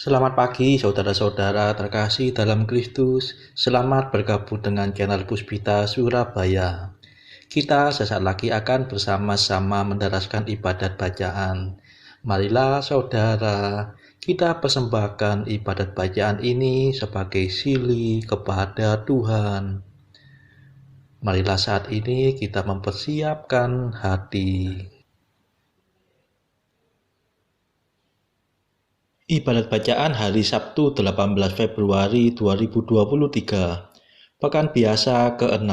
Selamat pagi saudara-saudara terkasih dalam Kristus. Selamat bergabung dengan channel Puspita Surabaya. Kita sesaat lagi akan bersama-sama mendaraskan ibadat bacaan. Marilah saudara, kita persembahkan ibadat bacaan ini sebagai sili kepada Tuhan. Marilah saat ini kita mempersiapkan hati. Ibadat bacaan hari Sabtu 18 Februari 2023, Pekan Biasa ke-6,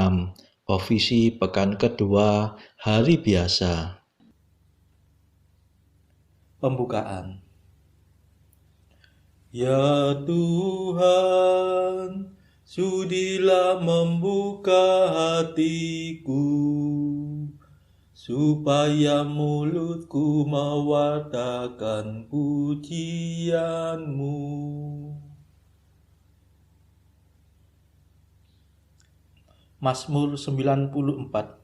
Ofisi Pekan kedua, Hari Biasa. Pembukaan. Ya Tuhan, sudilah membuka hatiku, supaya mulutku mewartakan pujian-Mu. Mazmur 94.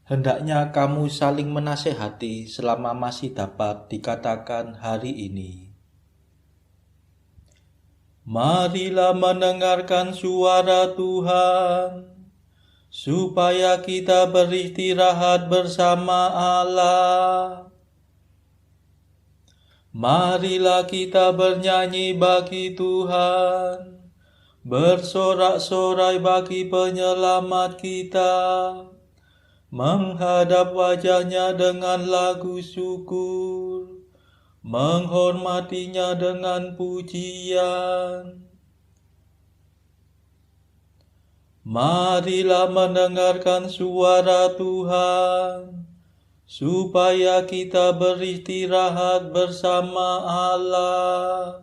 Hendaknya kamu saling menasehati selama masih dapat dikatakan hari ini. Marilah mendengarkan suara Tuhan, supaya kita beristirahat bersama Allah. Marilah kita bernyanyi bagi Tuhan, bersorak-sorai bagi penyelamat kita, menghadap wajahnya dengan lagu syukur, menghormatinya dengan pujian. Marilah mendengarkan suara Tuhan, supaya kita beristirahat bersama Allah.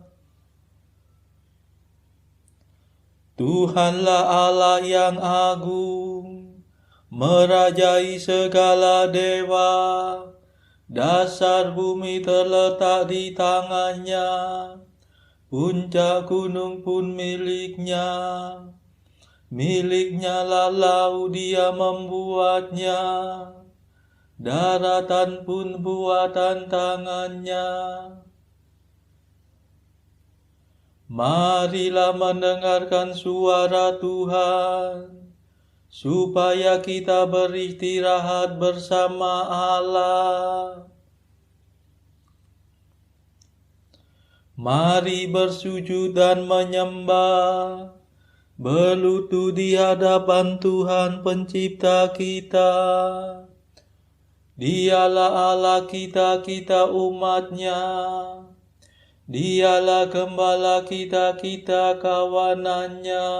Tuhanlah Allah yang agung, merajai segala dewa. Dasar bumi terletak di tangannya, puncak gunung pun miliknya. Miliknya lah laut, dia membuatnya, daratan pun buatan tangannya. Marilah mendengarkan suara Tuhan, supaya kita beristirahat bersama Allah. Mari bersujud dan menyembah, berlutut di hadapan Tuhan Pencipta kita. Dialah Allah kita, kita umat-Nya. Dialah gembala kita, kita kawanan-Nya.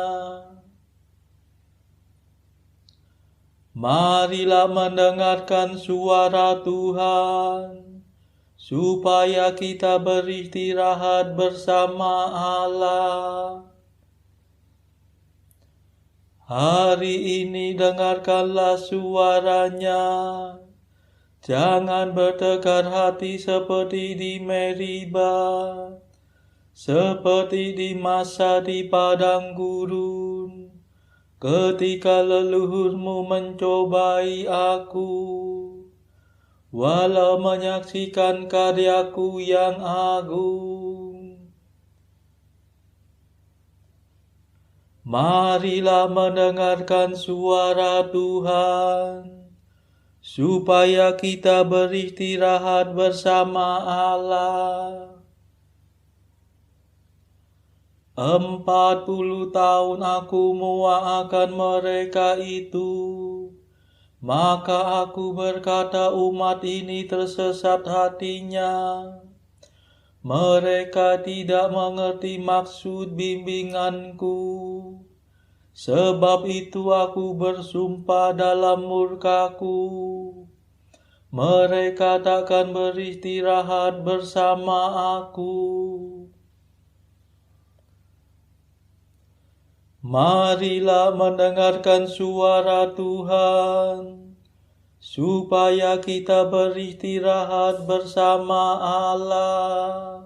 Marilah mendengarkan suara Tuhan, supaya kita beristirahat bersama Allah. Hari ini dengarkanlah suaranya, jangan bertegar hati seperti di Meribah, seperti di masa di padang gurun, ketika leluhurmu mencobai aku, walau menyaksikan karyaku yang agung. Marilah mendengarkan suara Tuhan, supaya kita beristirahat bersama Allah. 40 tahun aku muak akan mereka itu, maka aku berkata umat ini tersesat hatinya. Mereka tidak mengerti maksud bimbinganku. Sebab itu aku bersumpah dalam murkaku, mereka takkan beristirahat bersama aku. Marilah mendengarkan suara Tuhan, supaya kita beristirahat bersama Allah.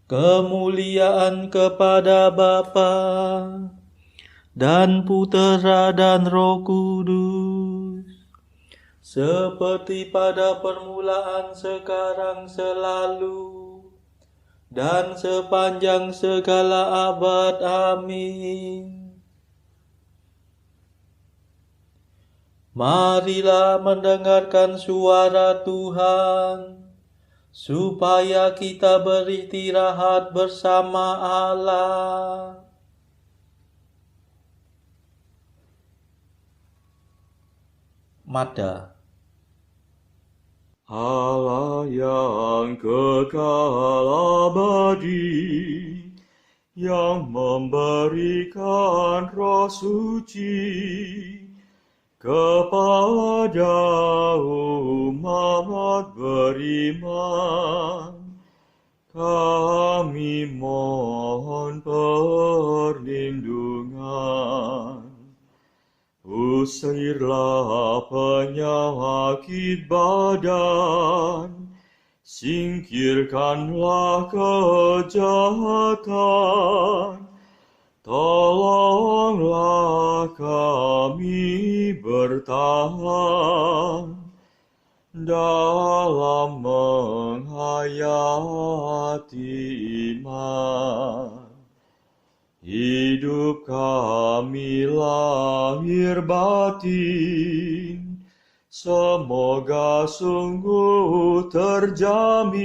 Kemuliaan kepada Bapa dan Putera dan Roh Kudus, seperti pada permulaan, sekarang, selalu, dan sepanjang segala abad. Amin. Marilah mendengarkan suara Tuhan, supaya kita beristirahat bersama Allah. Mada. Allah yang kekal abadi, yang memberikan Roh Suci kepada umat beriman, kami mohon perlindungan. Usirlah penyakit badan, singkirkanlah kejahatan, tolonglah kami bertahan dalam menghayati iman. Hidup kami lahir batin, semoga sungguh terjamin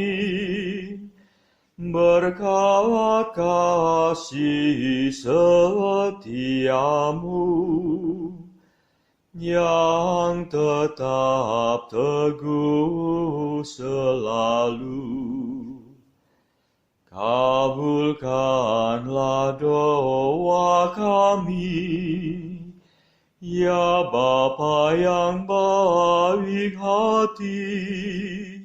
berkat kasih setiamu yang tetap teguh selalu. Kabulkanlah doa kami, ya Bapa yang baik hati,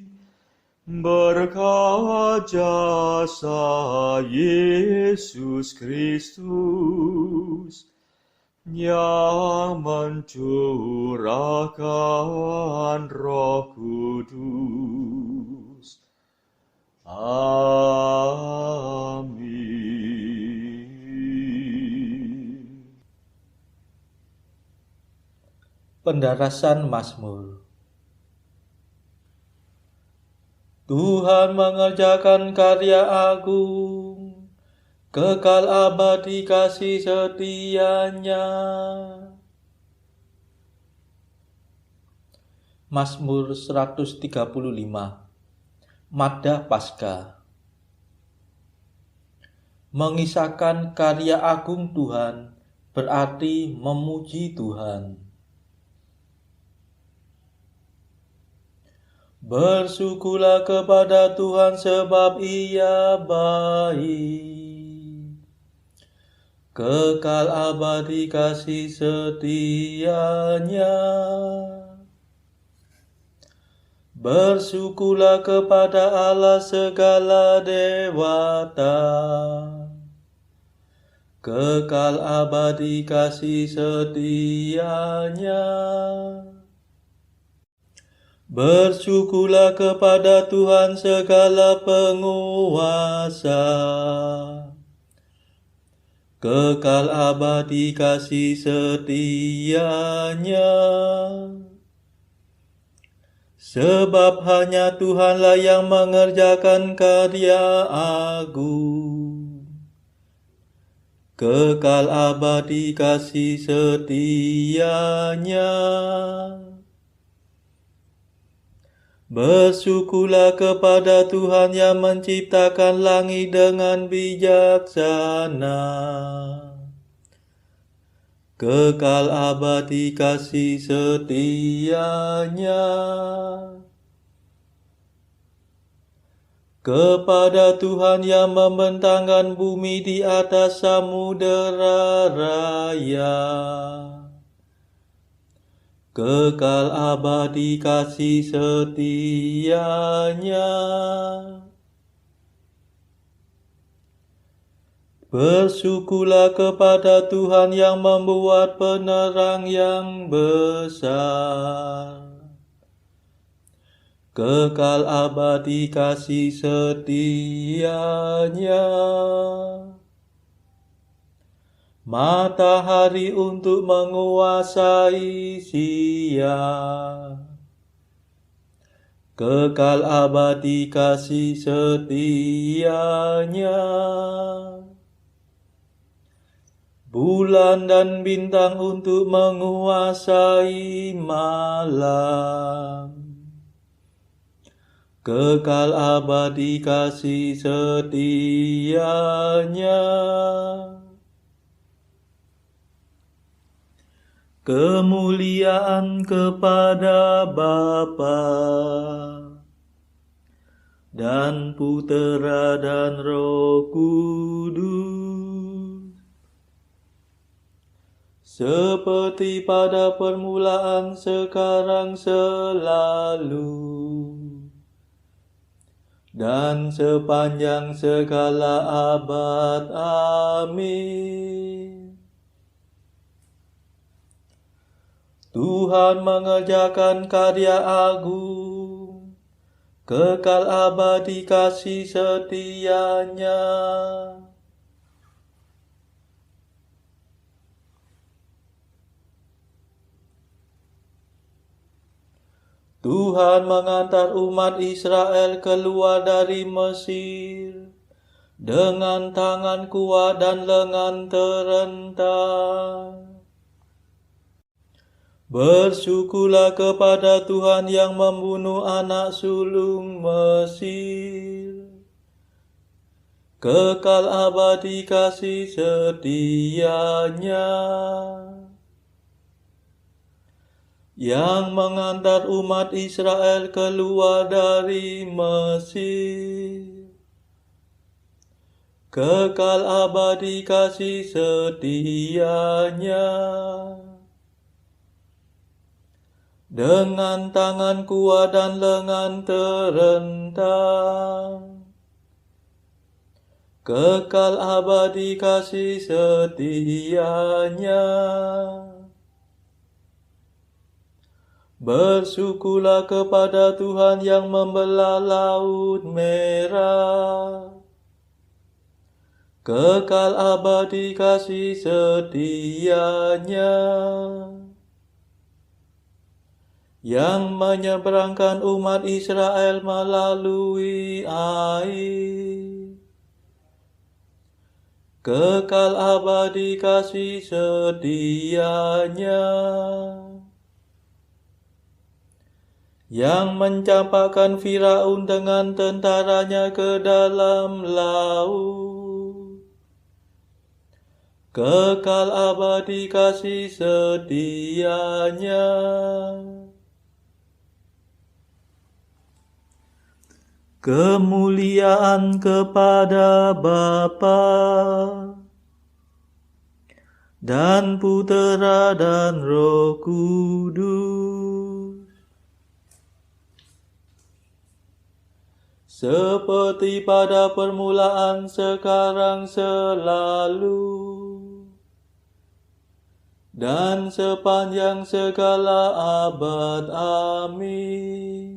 berkat jasa Yesus Kristus yang mencurahkan Roh Kudus. Amin. Pendarasan Mazmur. Tuhan mengerjakan karya agung, kekal abadi kasih setianya. Mazmur 135. Mada Paskah. Mengisahkan karya agung Tuhan berarti memuji Tuhan. Bersyukurlah kepada Tuhan sebab Ia baik, kekal abadi kasih setianya. Bersyukurlah kepada Allah segala dewata, kekal abadi kasih setianya. Bersyukurlah kepada Tuhan segala penguasa, kekal abadi kasih setianya. Sebab hanya Tuhanlah yang mengerjakan karya agung, kekal abadi kasih setianya. Bersyukurlah kepada Tuhan yang menciptakan langit dengan bijaksana, kekal abadi kasih setianya. Kepada Tuhan yang membentangkan bumi di atas samudera raya, kekal abadi kasih setianya. Bersyukurlah kepada Tuhan yang membuat penerang yang besar, kekal abadi kasih setianya. Matahari untuk menguasai siang, kekal abadi kasih setianya. Bulan dan bintang untuk menguasai malam, kekal abadi kasih setianya. Kemuliaan kepada Bapa dan Putera dan Roh Kudus, seperti pada permulaan, sekarang, selalu, dan sepanjang segala abad. Amin. Tuhan mengerjakan karya agung, kekal abadi kasih setianya. Tuhan mengantar umat Israel keluar dari Mesir dengan tangan kuat dan lengan terentang. Bersyukurlah kepada Tuhan yang membunuh anak sulung Mesir, kekal abadi kasih setianya, yang mengantar umat Israel keluar dari Mesir, kekal abadi kasih setianya, dengan tangan kuat dan lengan terentang, kekal abadi kasih setianya. Bersyukurlah kepada Tuhan yang membelah Laut Merah, kekal abadi kasih setianya, yang menyeberangkan umat Israel melalui air, kekal abadi kasih setianya, yang mencampakkan Firaun dengan tentaranya ke dalam laut, kekal abadi kasih setianya. Kemuliaan kepada Bapa dan Putera dan Roh Kudus, seperti pada permulaan, sekarang, selalu, dan sepanjang segala abad. Amin.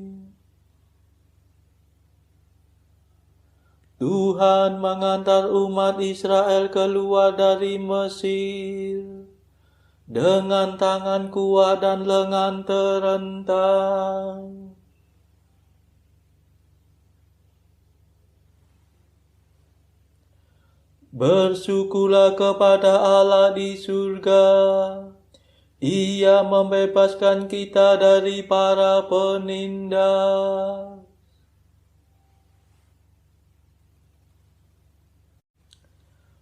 Tuhan mengantar umat Israel keluar dari Mesir dengan tangan kuat dan lengan terentang. Bersyukurlah kepada Allah di surga, Ia membebaskan kita dari para penindas.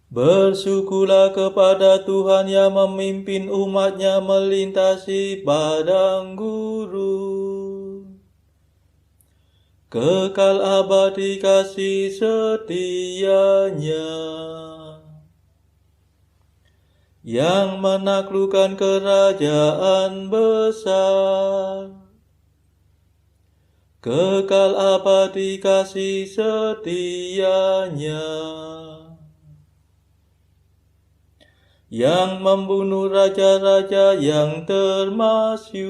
Bersyukurlah kepada Tuhan yang memimpin umat-Nya melintasi padang gurun, kekal abadi kasih setianya, yang menaklukkan kerajaan besar, kekal abadi kasih setianya, yang membunuh raja-raja yang termasyur,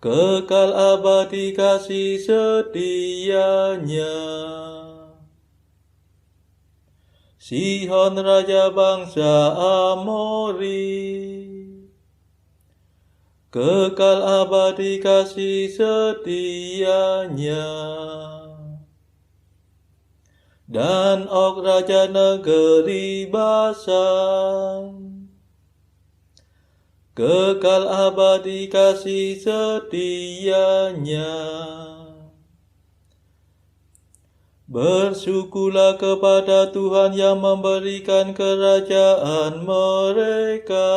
kekal abadi kasih setianya, Sihon raja bangsa Amori, kekal abadi kasih setianya. Dan Ok Raja negeri Basan, kekal abadi kasih setianya. Bersyukurlah kepada Tuhan yang memberikan kerajaan mereka,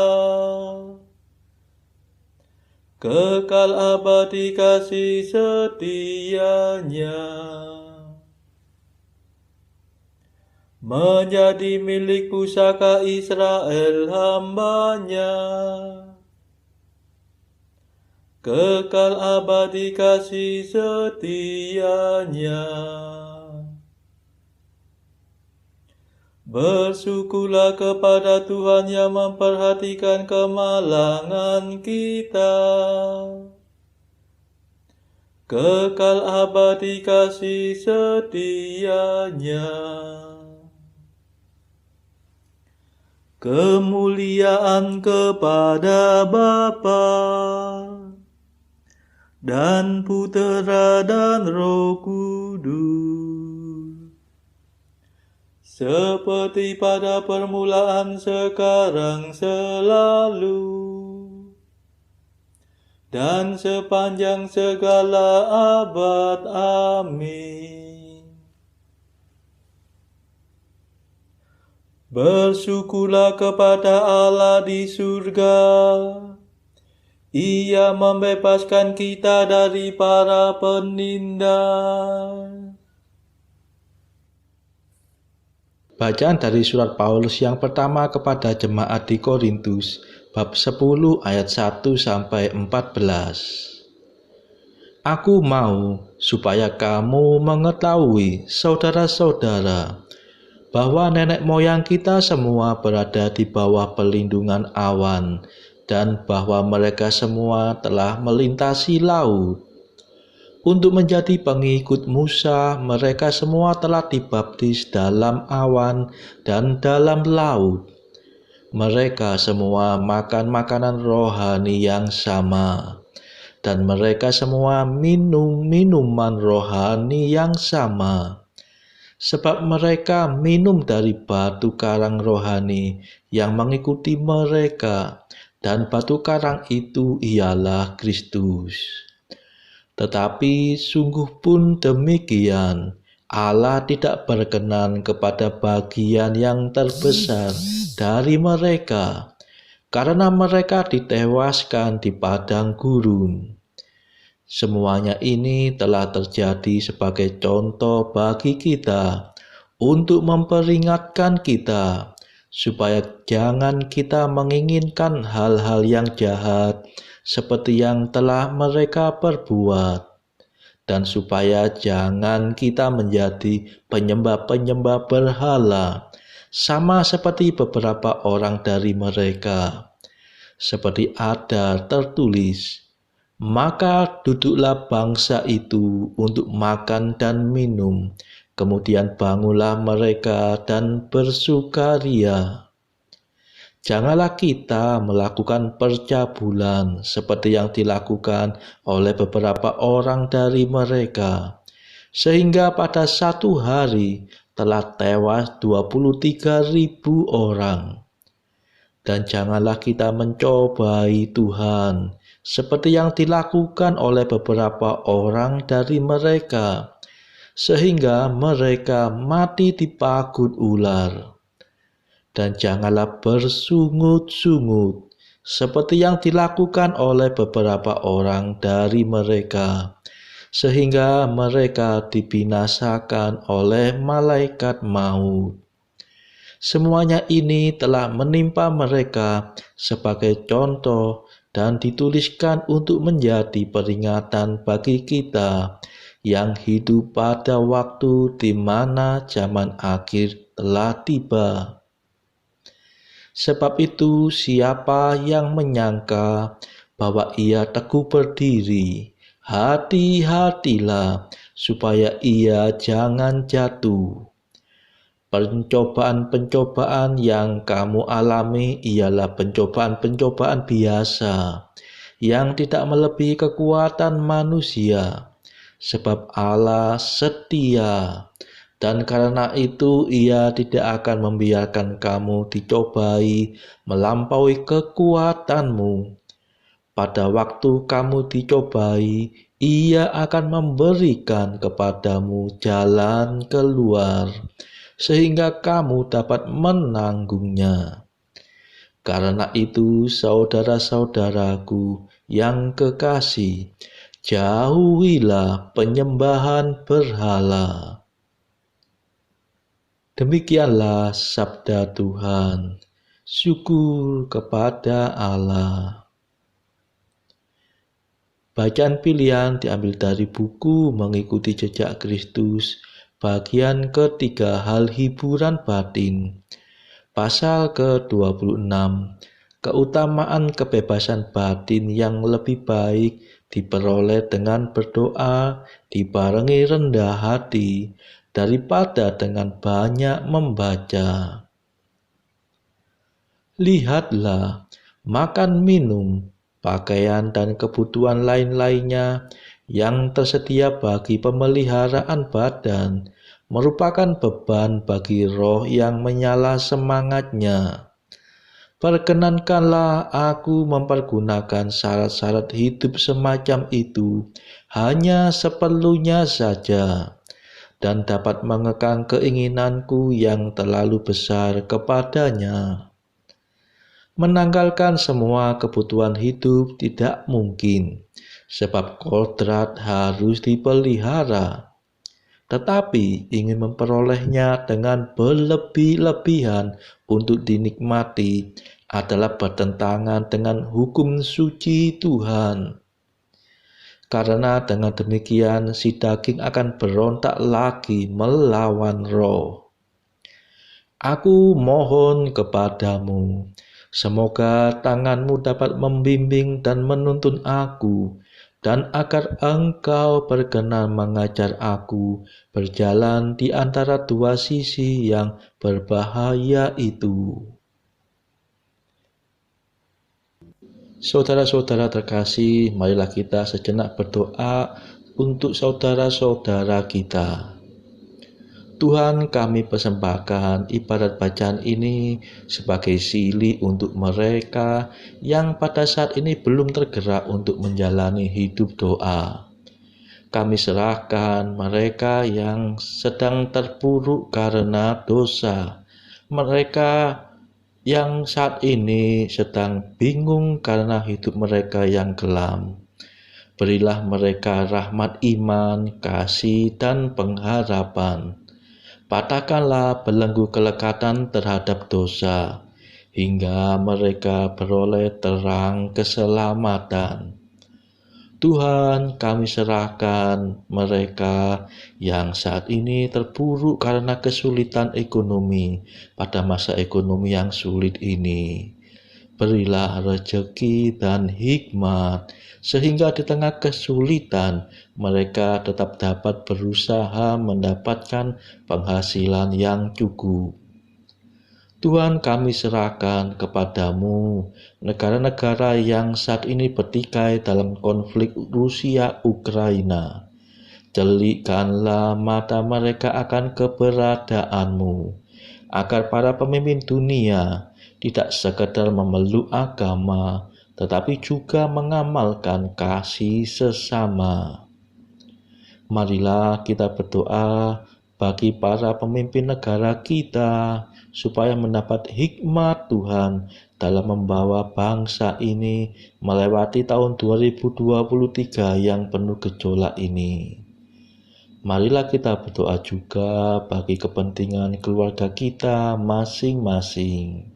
kekal abadi kasih setianya. Menjadi milik pusaka Israel hamba-Nya, kekal abadi kasih setianya. Bersyukurlah kepada Tuhan yang memperhatikan kemalangan kita, kekal abadi kasih setianya. Kemuliaan kepada Bapa dan Putera dan Roh Kudus, seperti pada permulaan, sekarang, selalu, dan sepanjang segala abad. Amin. Bersyukurlah kepada Allah di surga. Ia membebaskan kita dari para penindas. Bacaan dari surat Paulus yang pertama kepada jemaat di Korintus, bab 10 ayat 1 sampai 14. Aku mau supaya kamu mengetahui, saudara-saudara, bahwa nenek moyang kita semua berada di bawah perlindungan awan, dan bahwa mereka semua telah melintasi laut. Untuk menjadi pengikut Musa, mereka semua telah dibaptis dalam awan dan dalam laut. Mereka semua makan makanan rohani yang sama, dan mereka semua minum minuman rohani yang sama. Sebab mereka minum dari batu karang rohani yang mengikuti mereka, dan batu karang itu ialah Kristus. Tetapi sungguh pun demikian, Allah tidak berkenan kepada bagian yang terbesar dari mereka, karena mereka ditewaskan di padang gurun. Semuanya ini telah terjadi sebagai contoh bagi kita, untuk memperingatkan kita, supaya jangan kita menginginkan hal-hal yang jahat, seperti yang telah mereka perbuat, dan supaya jangan kita menjadi penyembah-penyembah berhala, sama seperti beberapa orang dari mereka. Seperti ada tertulis, maka duduklah bangsa itu untuk makan dan minum, kemudian bangunlah mereka dan bersukaria. Janganlah kita melakukan percabulan seperti yang dilakukan oleh beberapa orang dari mereka, sehingga pada satu hari telah tewas 23.000 orang. Dan janganlah kita mencobai Tuhan, seperti yang dilakukan oleh beberapa orang dari mereka, sehingga mereka mati dipagut ular. Dan janganlah bersungut-sungut, seperti yang dilakukan oleh beberapa orang dari mereka, sehingga mereka dibinasakan oleh malaikat maut. Semuanya ini telah menimpa mereka sebagai contoh dan dituliskan untuk menjadi peringatan bagi kita yang hidup pada waktu di mana zaman akhir telah tiba. Sebab itu, siapa yang menyangka bahwa ia teguh berdiri, hati-hatilah supaya ia jangan jatuh. Pencobaan-pencobaan yang kamu alami ialah pencobaan-pencobaan biasa yang tidak melebihi kekuatan manusia, sebab Allah setia, dan karena itu Ia tidak akan membiarkan kamu dicobai melampaui kekuatanmu. Pada waktu kamu dicobai, Ia akan memberikan kepadamu jalan keluar, sehingga kamu dapat menanggungnya. Karena itu, saudara-saudaraku yang kekasih, jauhilah penyembahan berhala. Demikianlah sabda Tuhan. Syukur kepada Allah. Bacaan pilihan diambil dari buku Mengikuti Jejak Kristus, bagian ketiga, hal hiburan batin. Pasal ke-26, keutamaan kebebasan batin yang lebih baik diperoleh dengan berdoa dibarengi rendah hati daripada dengan banyak membaca. Lihatlah, makan minum, pakaian dan kebutuhan lain-lainnya yang tersedia bagi pemeliharaan badan merupakan beban bagi roh yang menyala semangatnya. Perkenankanlah aku mempergunakan syarat-syarat hidup semacam itu hanya seperlunya saja, dan dapat mengekang keinginanku yang terlalu besar kepadanya. Menanggalkan semua kebutuhan hidup tidak mungkin, sebab kodrat harus dipelihara. Tetapi ingin memperolehnya dengan berlebih-lebihan untuk dinikmati adalah bertentangan dengan hukum suci Tuhan. Karena dengan demikian si daging akan berontak lagi melawan roh. Aku mohon kepadamu, semoga tanganmu dapat membimbing dan menuntun aku, dan agar engkau berkenan mengajar aku berjalan di antara dua sisi yang berbahaya itu. Saudara-saudara terkasih, marilah kita sejenak berdoa untuk saudara-saudara kita. Tuhan, kami persembahkan ibadat bacaan ini sebagai sili untuk mereka yang pada saat ini belum tergerak untuk menjalani hidup doa. Kami serahkan mereka yang sedang terpuruk karena dosa, mereka yang saat ini sedang bingung karena hidup mereka yang kelam. Berilah mereka rahmat iman, kasih, dan pengharapan. Patahkanlah belenggu kelekatan terhadap dosa, hingga mereka beroleh terang keselamatan. Tuhan, kami serahkan mereka yang saat ini terpuruk karena kesulitan ekonomi pada masa ekonomi yang sulit ini. Berilah rezeki dan hikmat, sehingga di tengah kesulitan mereka tetap dapat berusaha mendapatkan penghasilan yang cukup. Tuhan, kami serahkan kepadamu negara-negara yang saat ini bertikai dalam konflik Rusia-Ukraina. Jelikkanlah mata mereka akan keberadaanmu, agar para pemimpin dunia tidak sekedar memeluk agama, tetapi juga mengamalkan kasih sesama. Marilah kita berdoa bagi para pemimpin negara kita, supaya mendapat hikmat Tuhan dalam membawa bangsa ini melewati tahun 2023 yang penuh gejolak ini. Marilah kita berdoa juga bagi kepentingan keluarga kita masing-masing.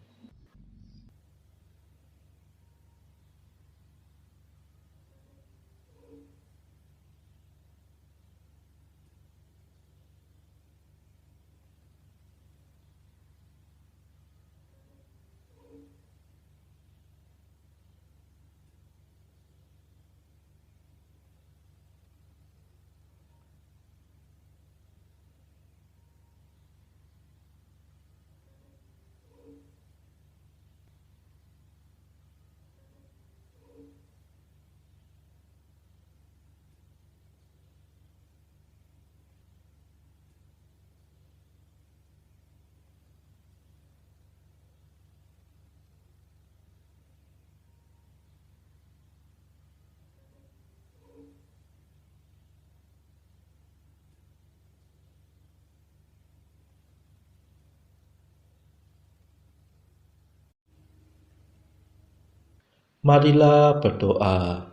Marilah berdoa.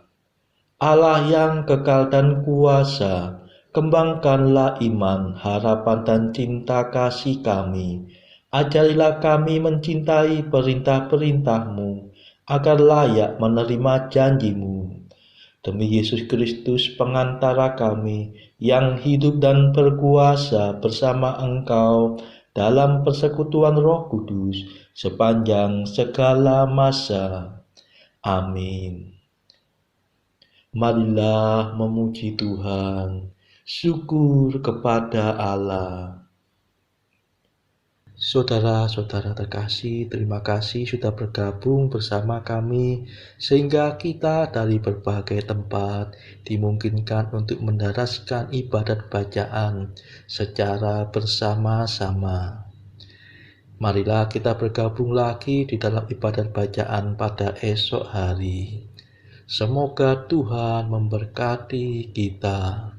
Allah yang kekal dan kuasa, kembangkanlah iman, harapan dan cinta kasih kami. Ajarilah kami mencintai perintah-perintah-Mu, agar layak menerima janji-Mu. Demi Yesus Kristus pengantara kami, yang hidup dan berkuasa bersama Engkau dalam persekutuan Roh Kudus sepanjang segala masa. Amin. Marilah memuji Tuhan. Syukur kepada Allah. Saudara-saudara terkasih, terima kasih sudah bergabung bersama kami sehingga kita dari berbagai tempat dimungkinkan untuk mendaraskan ibadat bacaan secara bersama-sama. Marilah kita bergabung lagi di dalam ibadat bacaan pada esok hari. Semoga Tuhan memberkati kita.